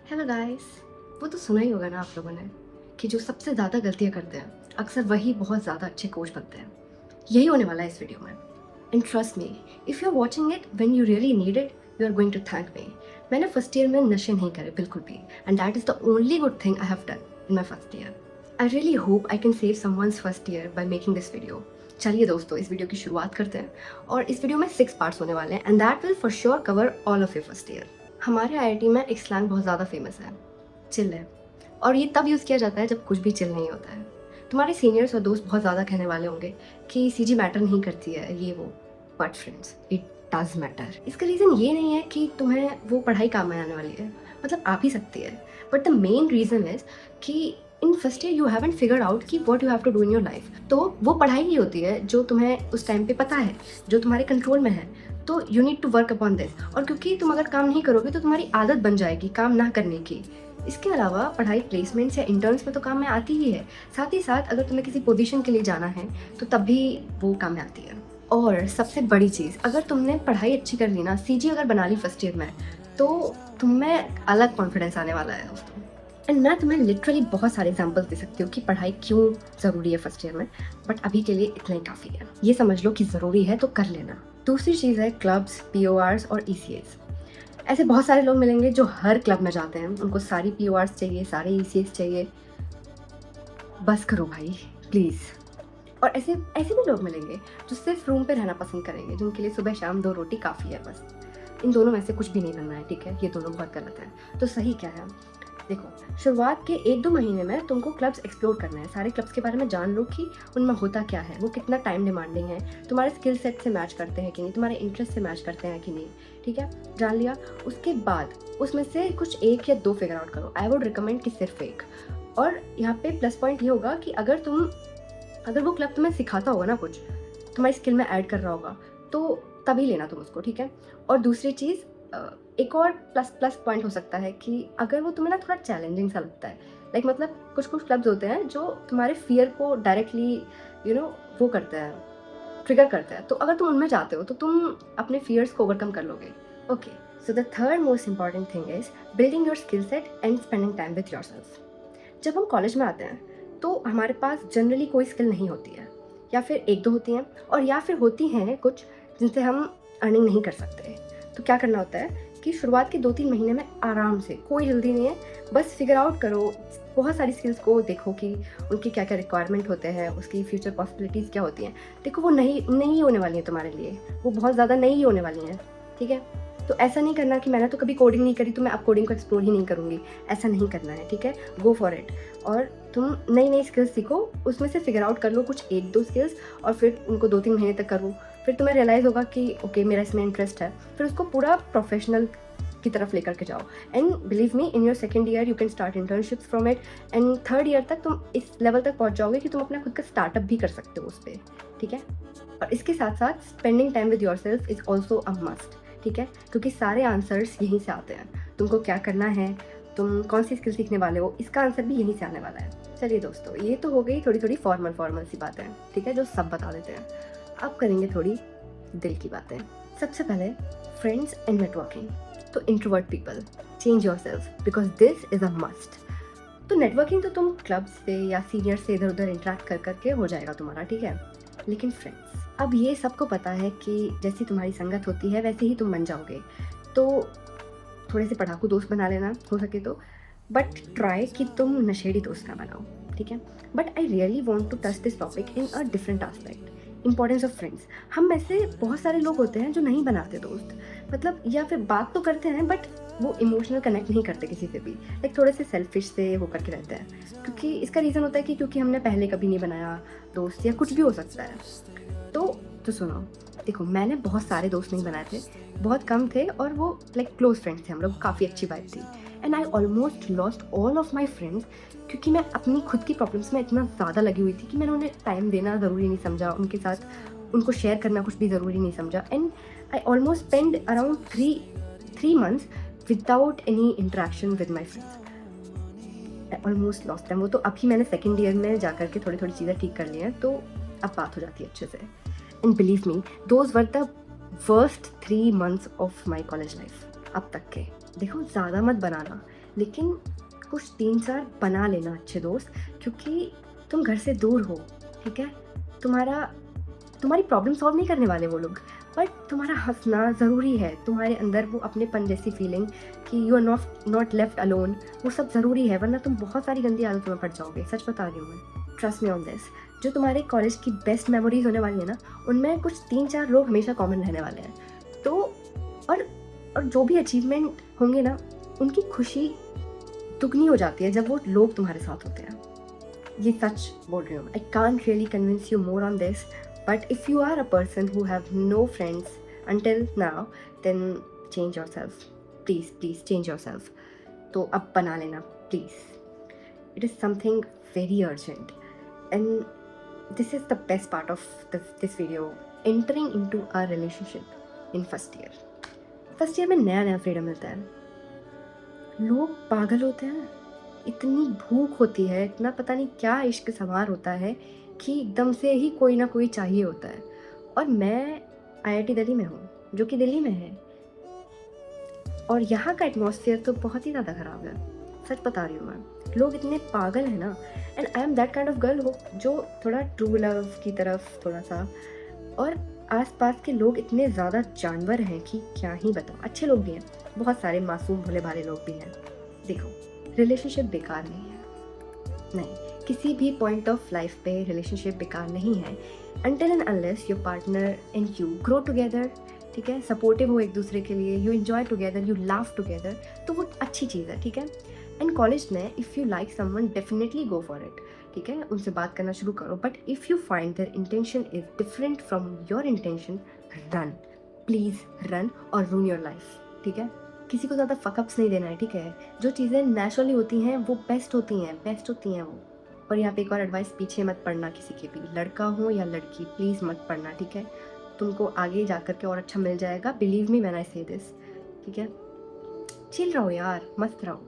Hello guys. वो तो सुना ही होगा ना आप लोगों ने कि जो सबसे ज़्यादा गलतियाँ करते हैं अक्सर वही बहुत ज़्यादा अच्छे कोच बनते हैं। यही होने वाला है इस वीडियो में। And trust me, if you are watching it when you really need it, you are going to thank me. मैंने फर्स्ट ईयर में नशे नहीं करे बिल्कुल भी, and that is the only good thing I have done in my first year. I really hope I can save someone's first year by making this video. चलिए दोस्तों, इस वीडियो की शुरुआत करते हैं। और इस वीडियो में 6 पार्ट्स होने वाले हैं, and that will for sure cover all of your first year. हमारे आईआईटी में एक स्लैंग बहुत ज़्यादा फेमस है, चिल है। और ये तब यूज़ किया जाता है जब कुछ भी चिल नहीं होता है। तुम्हारे सीनियर्स और दोस्त बहुत ज़्यादा कहने वाले होंगे कि सीजी मैटर नहीं करती है ये वो, but friends it does matter. इसका रीज़न ये नहीं है कि तुम्हें वो पढ़ाई काम में आने वाली है, मतलब आ भी सकती है, but the main reason is कि in first year you haven't figured out कि what you have to do in your life. तो वो पढ़ाई ही होती है जो तुम्हें उस टाइम पे पता है, जो तुम्हारे कंट्रोल में है। तो you need to work upon this. और क्योंकि तुम अगर काम नहीं करोगे तो तुम्हारी आदत बन जाएगी काम ना करने की। इसके अलावा पढ़ाई प्लेसमेंट्स या इंटर्न्स में तो काम में आती ही है, साथ ही साथ अगर तुम्हें किसी पोजीशन के लिए जाना है तो तब भी वो काम में आती है। और सबसे बड़ी चीज़, अगर तुमने पढ़ाई अच्छी कर ली ना, सीजी अगर बना ली फर्स्ट ईयर में, तो तुम्हें अलग कॉन्फिडेंस आने वाला है दोस्तों। एंड मैं तुम्हें लिटरली बहुत सारे एग्जाम्पल्स दे सकती हूँ कि पढ़ाई क्यों ज़रूरी है फर्स्ट ईयर में, बट अभी के लिए इतना ही काफ़ी है। ये समझ लो कि ज़रूरी है तो कर लेना। दूसरी चीज़ है क्लब्स, पीओआर्स और ईसीएस। ऐसे बहुत सारे लोग मिलेंगे जो हर क्लब में जाते हैं, उनको सारी पीओआर्स चाहिए, सारे ईसीएस चाहिए। बस करो भाई प्लीज़। और ऐसे ऐसे भी लोग मिलेंगे जो सिर्फ रूम पे रहना पसंद करेंगे, जिनके लिए सुबह शाम 2 रोटी काफ़ी है बस। इन दोनों में से कुछ भी नहीं बनना है, ठीक है? ये दोनों बहुत गलत है। तो सही क्या है? देखो, शुरुआत के 1-2 महीने में तुमको क्लब्स एक्सप्लोर करना है। सारे क्लब्स के बारे में जान लो कि उनमें होता क्या है, वो कितना टाइम डिमांडिंग है, तुम्हारे स्किल सेट से मैच करते हैं कि नहीं, तुम्हारे इंटरेस्ट से मैच करते हैं कि नहीं, ठीक है? जान लिया। उसके बाद उसमें से कुछ 1 या 2 फिगर आउट करो। आई वुड रिकमेंड कि सिर्फ 1। और यहाँ पे प्लस पॉइंट ये होगा कि अगर वो क्लब तुम्हें सिखाता होगा ना कुछ, तुम्हारी स्किल में ऐड कर रहा होगा, तो तभी लेना तुम उसको, ठीक है? और दूसरी चीज़, एक और प्लस पॉइंट हो सकता है कि अगर वो तुम्हें ना थोड़ा चैलेंजिंग सा लगता है, लाइक मतलब कुछ क्लब्स होते हैं जो तुम्हारे फियर को डायरेक्टली वो करते हैं, ट्रिगर करते हैं। तो अगर तुम उनमें जाते हो तो तुम अपने फियर्स को ओवरकम कर लोगे। Okay, so the third most important thing is building your skill set and spending time with yourself. जब हम कॉलेज में आते हैं तो हमारे पास जनरली कोई स्किल नहीं होती है, या फिर 1-2 होती हैं, और या फिर होती हैं कुछ जिनसे हम अर्निंग नहीं कर सकते। तो क्या करना होता है कि शुरुआत के 2-3 महीने में आराम से, कोई जल्दी नहीं है, बस फिगर आउट करो, बहुत सारी स्किल्स को देखो कि उनकी क्या क्या रिक्वायरमेंट होते हैं, उसकी फ्यूचर पॉसिबिलिटीज़ क्या होती हैं। देखो, वो नहीं होने वाली हैं तुम्हारे लिए, वो बहुत ज़्यादा नहीं होने वाली हैं, ठीक है? तो ऐसा नहीं करना कि मैंने तो कभी कोडिंग नहीं करी तो मैं अब कोडिंग को एक्सप्लोर ही नहीं करूँगी, ऐसा नहीं करना है, ठीक है? Go for it. और तुम नई स्किल्स सीखो, उसमें से फिगर आउट कर लो कुछ 1-2 स्किल्स, और फिर उनको 2-3 महीने तक करो। फिर तुम्हें रियलाइज़ होगा कि ओके, मेरा इसमें इंटरेस्ट है, फिर उसको पूरा प्रोफेशनल की तरफ लेकर के जाओ। And believe me, in your second year you can start internships from it, and third year तक तुम इस लेवल तक पहुंच जाओगे कि तुम अपना खुद का स्टार्टअप भी कर सकते हो उस पर, ठीक है? और इसके साथ साथ spending time with your self is also a must, ठीक है? क्योंकि सारे आंसर्स यहीं से आते हैं। तुमको क्या करना है, तुम कौन सी स्किल सीखने वाले हो, इसका आंसर भी यहीं से आने वाला है। चलिए दोस्तों, ये तो हो गई थोड़ी फॉर्मल सी बातें, ठीक है, जो सब बता देते हैं। अब करेंगे थोड़ी दिल की बातें। सबसे पहले फ्रेंड्स एंड नेटवर्किंग। तो introvert people, change yourself because this is a must. तो नेटवर्किंग तो तुम क्लब से या सीनियर से इधर उधर इंटरेक्ट कर करके हो जाएगा तुम्हारा, ठीक है? लेकिन फ्रेंड्स, अब ये सबको पता है कि जैसी तुम्हारी संगत होती है वैसे ही तुम बन जाओगे। तो थोड़े से पढ़ाकू दोस्त बना लेना हो सके तो, बट ट्राई कि तुम नशेड़ी दोस्त ना बनाओ, ठीक है? But I really want to touch this topic in a different aspect, importance of friends. हम में से बहुत सारे लोग होते हैं जो नहीं बनाते दोस्त, मतलब या फिर बात तो करते हैं बट वो इमोशनल कनेक्ट नहीं करते किसी से भी, लाइक थोड़े से सेल्फिश से होकर के रहते हैं। क्योंकि इसका रीज़न होता है कि क्योंकि हमने पहले कभी नहीं बनाया दोस्त, या कुछ भी हो सकता है। तो सुनो, देखो, मैंने बहुत सारे दोस्त नहीं बनाए थे, बहुत कम थे, और वो लाइक क्लोज फ्रेंड्स थे हम लोग, काफ़ी अच्छी वाइब थी। And I almost lost all of my friends, क्योंकि मैं अपनी खुद की प्रॉब्लम्स में इतना ज़्यादा लगी हुई थी कि मैंने उन्हें टाइम देना ज़रूरी नहीं समझा, उनके साथ उनको शेयर करना कुछ भी ज़रूरी नहीं समझा। And I almost spend around 3 months without any interaction with my friends. I almost lost them. वो तो अभी मैंने सेकेंड ईयर में जा करके थोड़ी चीज़ें ठीक कर ली हैं, तो अब बात हो जाती है अच्छे से। And believe me, those were the worst 3 months of my college life अब तक के। देखो, ज़्यादा मत बनाना, लेकिन कुछ 3-4 बना लेना अच्छे दोस्त, क्योंकि तुम घर से दूर हो, ठीक है? तुम्हारी प्रॉब्लम सॉल्व नहीं करने वाले वो लोग, बट तुम्हारा हँसना ज़रूरी है, तुम्हारे अंदर वो अपनेपन जैसी फीलिंग कि you are not left alone, वो सब ज़रूरी है, वरना तुम बहुत सारी गंदी आदतों में पड़ जाओगे। सच बता रही हूँ मैं, ट्रस्ट मी ऑन दिस। जो तुम्हारे कॉलेज की बेस्ट मेमोरीज़ होने वाली है ना, उनमें कुछ 3-4 लोग हमेशा कॉमन रहने वाले हैं। तो और और जो भी अचीवमेंट होंगे ना, उनकी खुशी दुगनी हो जाती है जब वो लोग तुम्हारे साथ होते हैं। ये सच बोल रही हूँ। I can't really convince you more on this, but if you are a person who have no friends until now, then change yourself, please please change yourself. तो अब बना लेना please, it is something very urgent. And this is the best part of this video, entering into a relationship in first year. First year में नया नया freedom मिलता है, लोग पागल होते हैं, इतनी भूख होती है, इतना पता नहीं क्या इश्क सवार होता है कि एकदम से ही कोई ना कोई चाहिए होता है। और मैं IIT दिल्ली में हूँ, जो कि दिल्ली में है, और यहाँ का एटमॉस्फेयर तो बहुत ही ज़्यादा ख़राब है। सच बता रही हूँ मैं, लोग इतने पागल हैं ना। And I am that kind of girl हो जो थोड़ा ट्रू लव की तरफ थोड़ा सा, और आसपास के लोग इतने ज़्यादा जानवर हैं कि क्या ही बताऊँ। अच्छे लोग भी हैं, बहुत सारे मासूम भोले भाले लोग भी हैं। देखो, रिलेशनशिप बेकार नहीं है, नहीं, किसी भी पॉइंट ऑफ लाइफ पे रिलेशनशिप बेकार नहीं है, until and unless your partner and you grow together, ठीक है, सपोर्टिव हो एक दूसरे के लिए, you enjoy together, you laugh together, तो वो अच्छी चीज़ है, ठीक है। एंड कॉलेज में if you like someone, definitely go for it, ठीक है, उनसे बात करना शुरू करो। But if you find there intention is different from your intention, run, please run और रूइन योर लाइफ, ठीक है। किसी को ज़्यादा फकअप्स नहीं देना है, ठीक है। जो चीज़ें नेचुरली होती हैं वो बेस्ट होती हैं वो। और यहाँ पे एक और एडवाइस, पीछे मत पड़ना किसी के भी, लड़का हो या लड़की, प्लीज़ मत पड़ना, ठीक है। तुमको आगे जा कर के और अच्छा मिल जाएगा, बिलीव मी व्हेन आई से दिस, ठीक है। चिल रहो यार, मस्त रहो।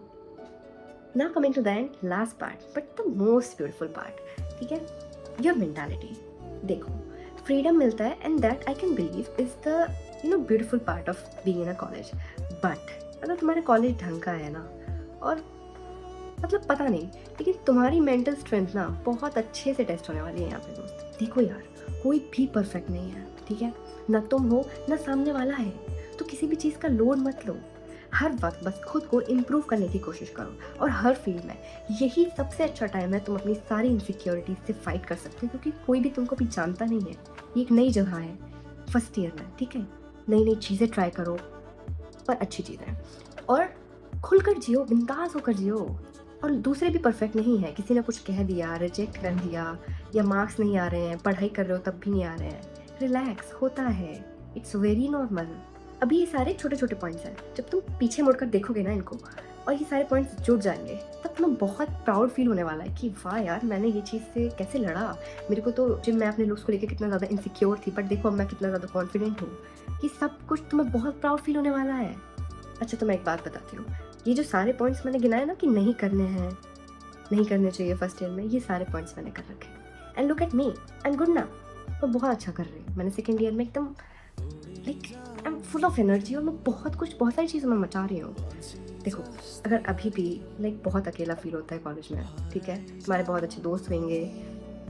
Now coming to the end, last part, but the most beautiful part, ठीक है, your mentality। देखो, freedom मिलता है and that I can believe is the beautiful part of being in a college। but अगर तुम्हारा कॉलेज ढंग का है ना, और मतलब पता नहीं, लेकिन तुम्हारी मेंटल स्ट्रेंथ ना बहुत अच्छे से टेस्ट होने वाली है यहाँ पे दोस्त। देखो यार, कोई भी परफेक्ट नहीं है, ठीक है, ना तुम हो ना सामने वाला है, तो किसी भी चीज़ का लोड मत लो। हर वक्त बस खुद को इम्प्रूव करने की कोशिश करो, और हर फील्ड में यही सबसे अच्छा टाइम है, तुम अपनी सारी इनसिक्योरिटीज से फाइट कर सकते हो, क्योंकि कोई भी तुमको भी जानता नहीं है। ये एक नई जगह है फर्स्ट ईयर में, ठीक है, नई नई चीज़ें ट्राई करो, पर अच्छी चीज़ें, और खुलकर जियो, बिंदास होकर जियो। और दूसरे भी परफेक्ट नहीं है, किसी ने कुछ कह दिया, रिजेक्ट कर दिया, या मार्क्स नहीं आ रहे हैं, पढ़ाई कर रहे हो तब भी नहीं आ रहे हैं, रिलैक्स, होता है, इट्स वेरी नॉर्मल। अभी ये सारे छोटे छोटे पॉइंट्स हैं, जब तुम पीछे मुड़कर देखोगे ना इनको, और ये सारे पॉइंट्स जुड़ जाएंगे, तब तुम्हें बहुत प्राउड फील होने वाला है कि वाह यार, मैंने ये चीज़ से कैसे लड़ा। मेरे को तो जब मैं अपने लुक्स को लेकर कितना ज़्यादा इनसिक्योर थी, बट देखो अब मैं कितना ज़्यादा कॉन्फिडेंट हूँ। ये सब कुछ तुम्हें बहुत प्राउड फील होने वाला है। अच्छा, तो मैं एक बात बताती हूँ, ये जो सारे पॉइंट्स मैंने गिनाए ना कि नहीं करने चाहिए फर्स्ट ईयर में, ये सारे पॉइंट्स मैंने कर रखे हैं। And look at me, I am good ना, मैं बहुत अच्छा कर रही हूँ। मैंने सेकेंड ईयर में एकदम like I am full of energy, और मैं बहुत सारी चीज़ें मैं मचा रही हूँ। देखो, अगर अभी भी लाइक बहुत अकेला फील होता है कॉलेज में, ठीक है, तुम्हारे बहुत अच्छे दोस्त होंगे,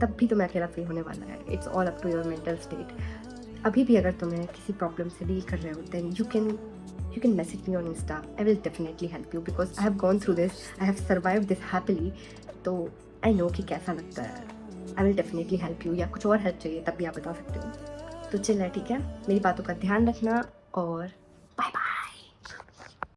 तब भी तुम्हें अकेला फील होने वाला है। It's all up to your mental state. अभी भी अगर तुम्हें किसी प्रॉब्लम से डील कर रहे हो, then you can message me on insta, I will definitely help you, because I have gone through this, I have survived this happily, तो आई नो कि कैसा लगता है। I will definitely help you, या कुछ और हेल्प चाहिए तब भी आप बता सकते हो। तो चिल है, ठीक है, मेरी बातों का ध्यान रखना, और